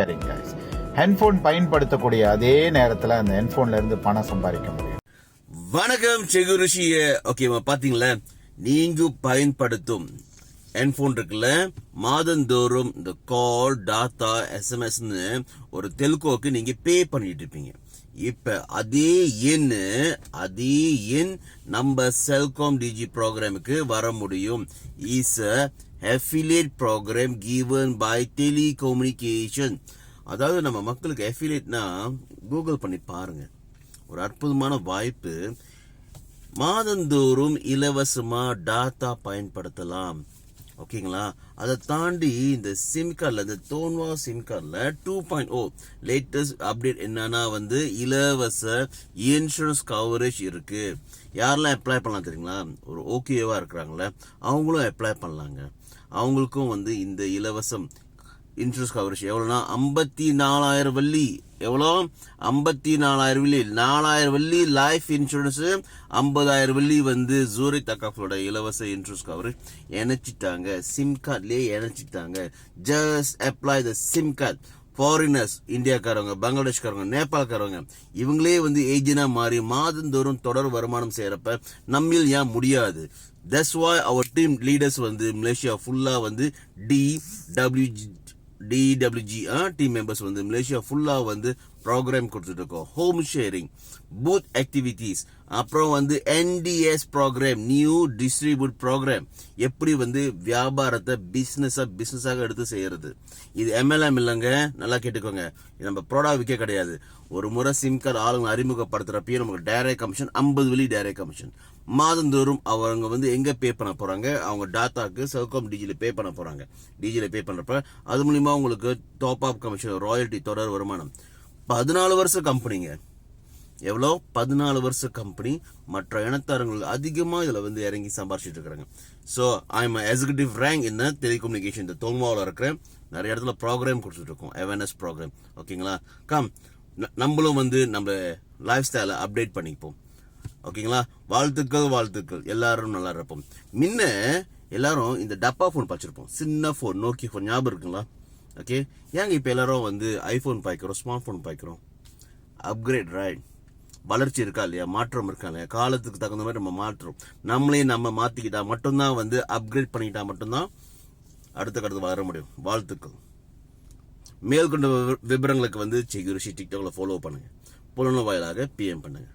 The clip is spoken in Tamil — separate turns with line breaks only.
சரிங்க guys. ஹெட்ஃபோன் பயன்படுத்தக்கூடிய அதே நேரத்தில் அந்த ஹெட்ஃபோன்ல இருந்து பணம் சம்பாதிக்க முடியும்.
வணக்கம் செகுரிஷிய. ஓகேவா, பாத்தீங்களா, நீங்க பயன்படுத்தும் ஹெட்ஃபோன் இருக்குல்ல, மாதந்தோறும் இந்த கால், டாட்டா, எஸ்எம்எஸ்ன்னு ஒரு தெலுக்கோக்கு நீங்க பே பண்ணிட்டு இருப்பீங்க. இப்ப அதே எண் நம்ம செல்காம் டிஜி ப்ரோக்ராமுக்கு வர முடியும். Is affiliate program given by telecommunication. அதாவது நம்ம மக்களுக்கு affiliateனா கூகுள் பண்ணி பாருங்க, ஒரு அற்புதமான வாய்ப்பு. மாதந்தோறும் இலவசமா டாட்டா பயன்படுத்தலாம். ஓகேங்களா, அதை தாண்டி இந்த சிம் கார்டில், இந்த தோன்வா சிம் கார்டில் 2.0 லேட்டஸ்ட் அப்டேட் என்னன்னா இலவச இன்சூரன்ஸ் கவரேஜ் இருக்கு. யாரெல்லாம் அப்ளை பண்ணலாம் தெரியுங்களா? ஒரு ஓகேவா இருக்கிறாங்களே அவங்களும் அப்ளை பண்ணலாங்க. அவங்களுக்கும் இந்த இலவசம் இன்சூரன்ஸ் கவரேஜ் எவ்வளோனா 54,000 வெள்ளி. எவ்வளோ? 54,000 வெள்ளி. 4,000 வெள்ளி லைஃப் இன்சூரன்ஸ், 50,000 வெள்ளி ஜூரிக் தக்காஃபோட இலவச இன்சூரன்ஸ் கவரேஜ் இணைச்சிட்டாங்க. சிம் கார்ட்லேயே இணைச்சிட்டாங்க. Just apply the sim card. Foreigners, இந்தியாக்காரவங்க, பங்களாதேஷ்காரவங்க, நேபாளக்காரவங்க, இவங்களே ஏஜென்டா மாறி மாதந்தோறும் தொடர் வருமானம் செய்யறப்ப நம்மில் ஏன் முடியாது? That's why our team leaders Malaysia ஃபுல்லா DWG டீம் மெம்பர்ஸ் மலேசியா ஃபுல்லா ப்ரோக்ராம் கொடுத்துட்டு இருக்கோம். ஹோம் ஷேரிங், பூத் ஆக்டிவிட்டீஸ், அப்புறம் NDS program, new distribute program. எப்படி வியாபாரத்தை பிசினஸாக எடுத்து செய்யறது. இது MLM இல்லைங்க, நல்லா கேட்டுக்கோங்க. நம்ம ப்ராடக்ட் விற்க கிடையாது. ஒரு முறை சிம் கார்டு ஆளுங்க அறிமுகப்படுத்துறப்பயே நமக்கு டைரக்ட் கமிஷன் 50 வெள்ளி டைரக்ட் கமிஷன். மாதந்தோறும் அவங்க எங்க பே பண்ண போறாங்க? அவங்க டாட்டாக்கு செல்காம் டிஜில பே பண்ண போறாங்க. டிஜில பே பண்றப்ப அது மூலியமா உங்களுக்கு டாப் அப் கமிஷன், ராயல்டி, தொடர் வருமானம். 14 வருஷ கம்பெனிங்க. எவ்வளோ? 14 வருஷ கம்பெனி. மற்ற இனத்தாரங்கள் அதிகமா இதுல இறங்கி சம்பாரிச்சிட்டு இருக்காங்க. So I am executive rank in telecommunication. இந்த தொன்மாவில் இருக்கிறேன். நிறைய இடத்துல ப்ரோக்ராம் கொடுத்துட்டு இருக்கோம், அவேர்னஸ் ப்ரோக்ராம். ஓகேங்களா, நம்மளும் நம்ம லைஃப் ஸ்டைலை அப்டேட் பண்ணிப்போம். ஓகேங்களா, வாழ்த்துக்கள். எல்லாரும் நல்லா இருப்போம். முன்ன எல்லாரும் இந்த டப்பா ஃபோன் வச்சிருப்போம், சின்ன ஃபோன், நோக்கியா ஃபோன், ஞாபகம் இருக்குங்களா? ஓகே, ஏங்க இப்போ எல்லாரும் ஐஃபோன் பாய்க்கிறோம், ஸ்மார்ட் ஃபோன் பாய்க்கிறோம்? Upgrade, right? வளர்ச்சி இருக்கா இல்லையா? மாற்றம் இருக்கா இல்லையா? காலத்துக்கு தகுந்த மாதிரி நம்ம மாற்றோம். நம்ம மாத்திக்கிட்டா மட்டும்தான் அப்கிரேட் பண்ணிக்கிட்டா மட்டும்தான் அடுத்த வர முடியும். வாழ்த்துக்கள். மேற்கொண்ட விவரங்களுக்கு செகுரிஷி டிக்டாக்ல ஃபாலோ பண்ணுங்க. புலன வாயிலாக PM பண்ணுங்க.